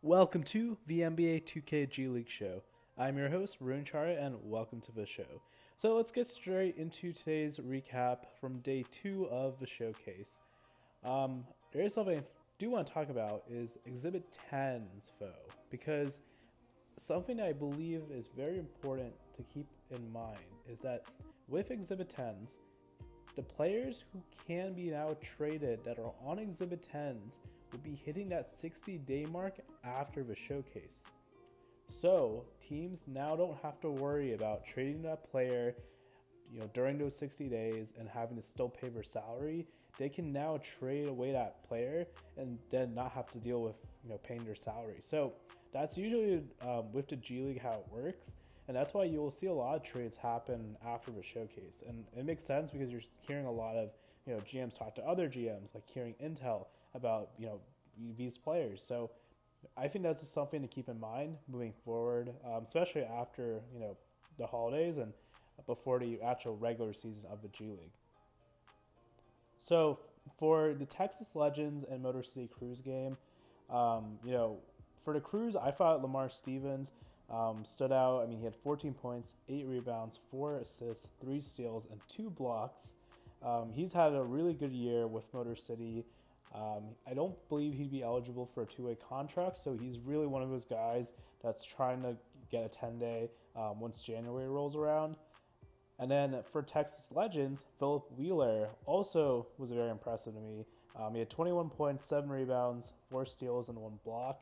Welcome to the NBA 2K G League show. I'm your host, Rune Chara, and welcome to the show. So let's get straight into today's recap from day 2 of the showcase. There is something I do want to talk about is Exhibit 10's foe, because something I believe is very important to keep in mind is that with Exhibit 10s, the players who can be now traded that are on Exhibit 10s will be hitting that 60-day mark after the showcase. So teams now don't have to worry about trading that player, during those 60 days and having to still pay their salary. They can now trade away that player and then not have to deal with paying their salary. So that's usually with the G League how it works. And that's why you will see a lot of trades happen after the showcase. And it makes sense because you're hearing a lot of, GMs talk to other GMs, like hearing intel about, these players. So I think that's something to keep in mind moving forward, especially after, the holidays and before the actual regular season of the G League. So for the Texas Legends and Motor City Cruz game, for the Cruz, I thought Lamar Stevens stood out. I mean, he had 14 points, 8 rebounds, 4 assists, 3 steals, and 2 blocks. He's had a really good year with Motor City. I don't believe he'd be eligible for a two-way contract, so he's really one of those guys that's trying to get a 10-day once January rolls around. And then for Texas Legends, Phillip also was very impressive to me. He had 21 points, 7 rebounds, 4 steals, and 1 block.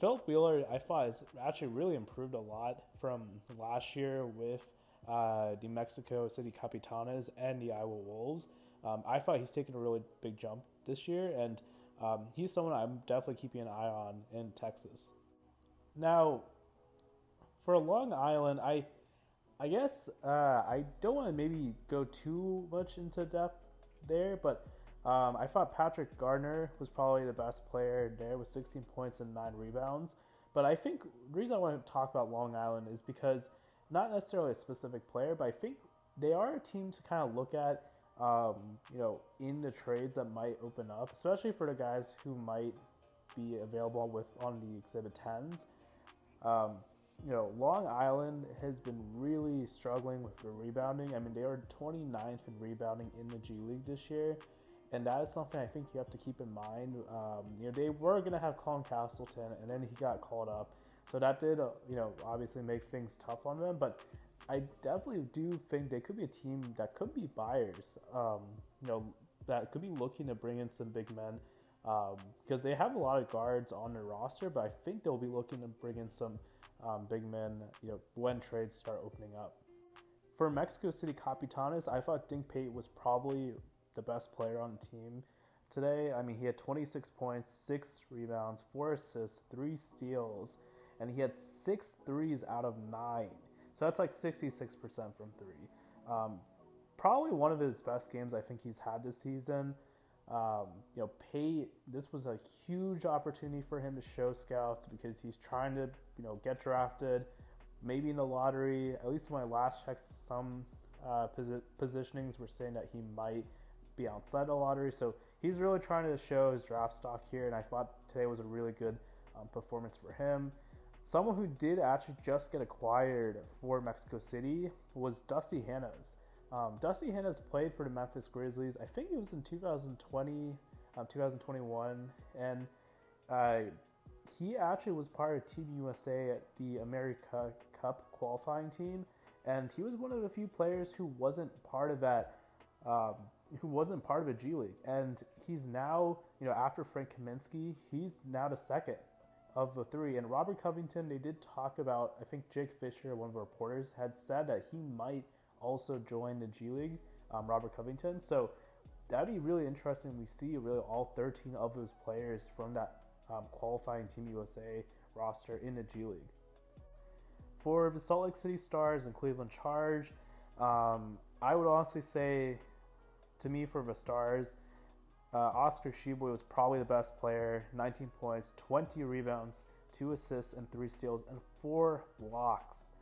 Phillip Wheeler, I thought, has actually really improved a lot from last year with the Mexico City Capitanes and the Iowa Wolves. I thought he's taken a really big jump this year, and he's someone I'm definitely keeping an eye on in Texas. Now, for Long Island, I guess I don't want to maybe go too much into depth there, but I thought Patrick Gardner was probably the best player there with 16 points and 9 rebounds. But I think the reason I want to talk about Long Island is because not necessarily a specific player, but I think they are a team to kind of look at, in the trades that might open up, especially for the guys who might be available on the Exhibit 10s. Long Island has been really struggling with the rebounding. I mean, they were 29th in rebounding in the G League this year, and that is something I think you have to keep in mind. They were going to have Colin Castleton, and then he got called up. So that did, obviously make things tough on them. But I definitely do think they could be a team that could be buyers, that could be looking to bring in some big men. Because they have a lot of guards on their roster, but I think they'll be looking to bring in some big men, when trades start opening up. For Mexico City Capitanes, I thought Dink Pate was probably the best player on the team today. I mean, he had 26 points, 6 rebounds, 4 assists, 3 steals, and he had 6 threes out of 9. So that's like 66% from 3. Probably one of his best games I think he's had this season. Pate, this was a huge opportunity for him to show scouts because he's trying to, get drafted, maybe in the lottery. At least in my last check, some positionings were saying that he might be outside the lottery. So he's really trying to show his draft stock here, and I thought today was a really good performance for him. Someone who did actually just get acquired for Mexico City was Dusty Hannas. Dusty Hannas played for the Memphis Grizzlies. I think it was in 2020, 2021, and he actually was part of Team USA at the America Cup qualifying team, and he was one of the few players who wasn't part of that, who wasn't part of a G League. And he's now, after Frank Kaminsky, he's now the second of the 3. And Robert Covington, they did talk about, I think Jake Fisher, one of the reporters, had said that he might also join the G League, Robert Covington. So that'd be really interesting. We see really all 13 of those players from that qualifying Team USA roster in the G League. For the Salt Lake City Stars and Cleveland Charge, I would honestly say, to me, for the Stars, Oscar Tschibwe was probably the best player. 19 points, 20 rebounds, 2 assists, and 3 steals, and 4 blocks.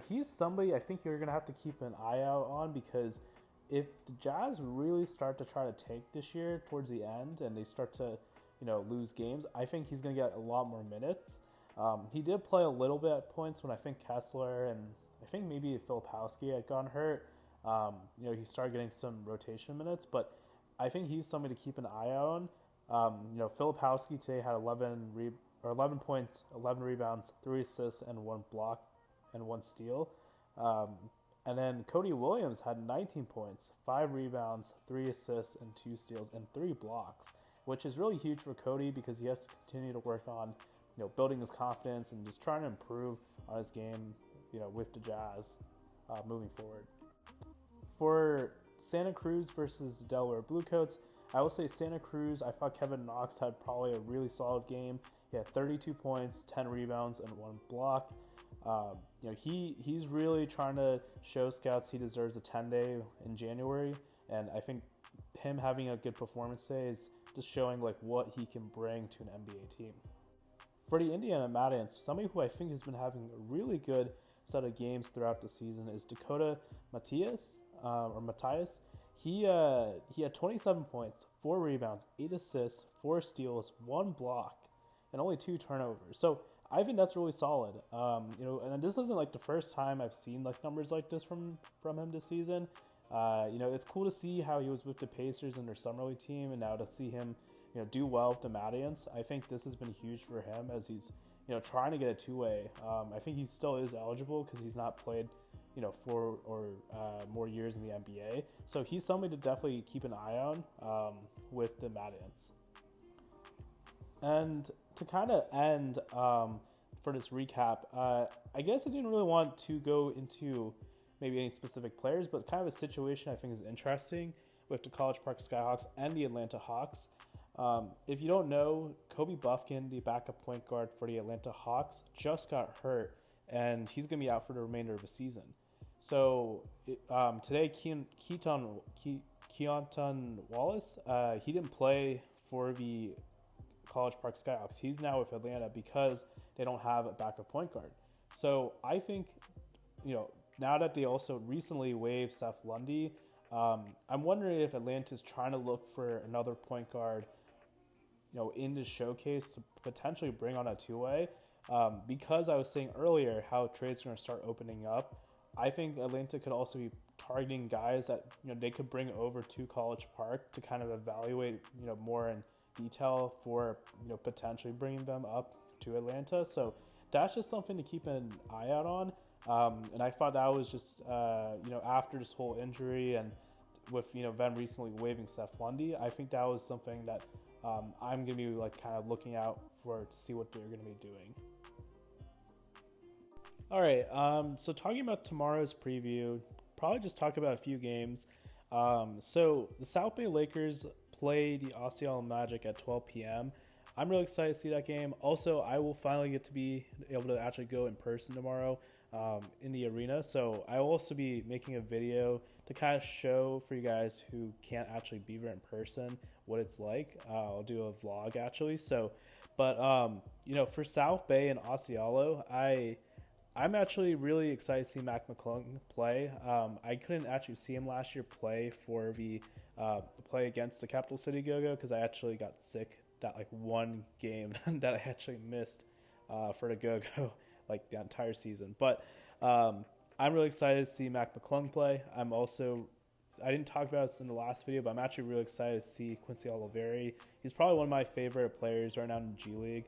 He's somebody I think you're going to have to keep an eye out on, because if the Jazz really start to try to tank this year towards the end and they start to, lose games. I think he's going to get a lot more minutes. He did play a little bit at points when I think Kessler and I think maybe Fillipowski had gotten hurt. He started getting some rotation minutes, but I think he's somebody to keep an eye on. Fillipowski today had 11 points, 11 rebounds, 3 assists, and 1 block and 1 steal. And then Cody Williams had 19 points, 5 rebounds, 3 assists, and 2 steals, and 3 blocks, which is really huge for Cody because he has to continue to work on, building his confidence and just trying to improve on his game, with the Jazz moving forward. For Santa Cruz versus Delaware Bluecoats, I will say Santa Cruz, I thought Kevin Knox had probably a really solid game. He had 32 points, 10 rebounds, and 1 block. He's really trying to show scouts he deserves a 10-day in January, and I think him having a good performance today is just showing what he can bring to an NBA team. For the Indiana Matins, somebody who I think has been having a really good set of games throughout the season is Dakota Mathias. He had 27 points, 4 rebounds, 8 assists, 4 steals, 1 block, and only 2 turnovers. So I think that's really solid. And this isn't the first time I've seen numbers like this from him this season. It's cool to see how he was with the Pacers in their summer league team, and now to see him, do well with the Matins. I think this has been huge for him as he's, trying to get a two-way. I think he still is eligible because he's not played, 4 or more years in the NBA. So he's somebody to definitely keep an eye on with the Matins. And to kind of end for this recap, I guess I didn't really want to go into maybe any specific players, but kind of a situation I think is interesting with the College Park Skyhawks and the Atlanta Hawks. If you don't know, Kobe Buffkin, the backup point guard for the Atlanta Hawks, just got hurt, and he's going to be out for the remainder of the season. So today, Keontae Wallace, he didn't play for the College Park Skyhawks. He's now with Atlanta because they don't have a backup point guard. So I think, now that they also recently waived Seth Lundy, I'm wondering if Atlanta's trying to look for another point guard, in this showcase to potentially bring on a two-way. Because I was saying earlier how trades are going to start opening up, I think Atlanta could also be targeting guys that, they could bring over to College Park to kind of evaluate, more in detail for, potentially bringing them up to Atlanta. So that's just something to keep an eye out on. And I thought that was just, after this whole injury and with, them recently waiving Seth Lundy, I think that was something that I'm going to be kind of looking out for to see what they're going to be doing. All right. So talking about tomorrow's preview, probably just talk about a few games. So the South Bay Lakers play the Osceola Magic at 12 p.m. I'm really excited to see that game. Also, I will finally get to be able to actually go in person tomorrow in the arena. So I will also be making a video to kind of show for you guys who can't actually be there in person what it's like. I'll do a vlog actually. So, but for South Bay and Osceola, I'm actually really excited to see McClung play. I couldn't actually see him last year play for the play against the Capital City Go-Go because I actually got sick that one game that I actually missed for the Go-Go the entire season. But I'm really excited to see McClung play. I didn't talk about this in the last video, but I'm actually really excited to see Quincy Olivari. He's probably one of my favorite players right now in the G League.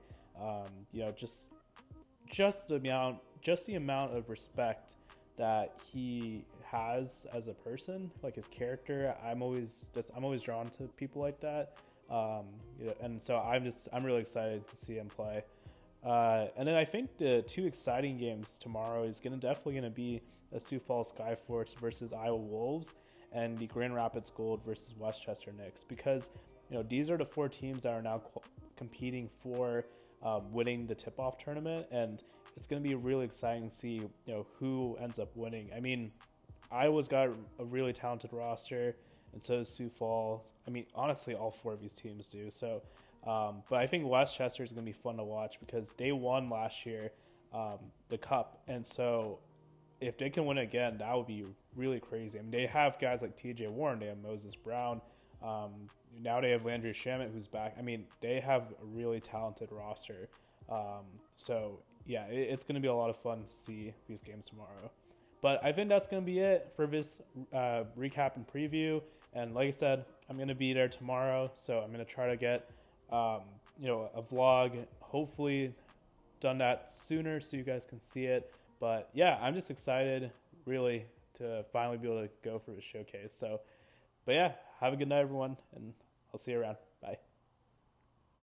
Just the amount of respect that he has as a person, his character. I'm always drawn to people like that. And so I'm really excited to see him play. And then I think the two exciting games tomorrow is definitely going to be the Sioux Falls Skyforce versus Iowa Wolves and the Grand Rapids Gold versus Westchester Knicks, because these are the 4 teams that are now competing for winning the tip-off tournament, and it's going to be really exciting to see who ends up winning. I mean, Iowa's got a really talented roster, and so does Sioux Falls. I mean, honestly, all 4 of these teams do. So, but I think Westchester is going to be fun to watch because they won last year the Cup, and so if they can win again, that would be really crazy. I mean, they have guys like T.J. Warren, they have Moses Brown, now they have Landry Shamet who's back. I mean, they have a really talented roster. So yeah, it's going to be a lot of fun to see these games tomorrow. But I think that's going to be it for this recap and preview. And like I said, I'm going to be there tomorrow, so I'm going to try to get a vlog, hopefully done that sooner so you guys can see it. But yeah, I'm just excited, really, to finally be able to go for a showcase. So, but yeah, have a good night, everyone, and I'll see you around. Bye.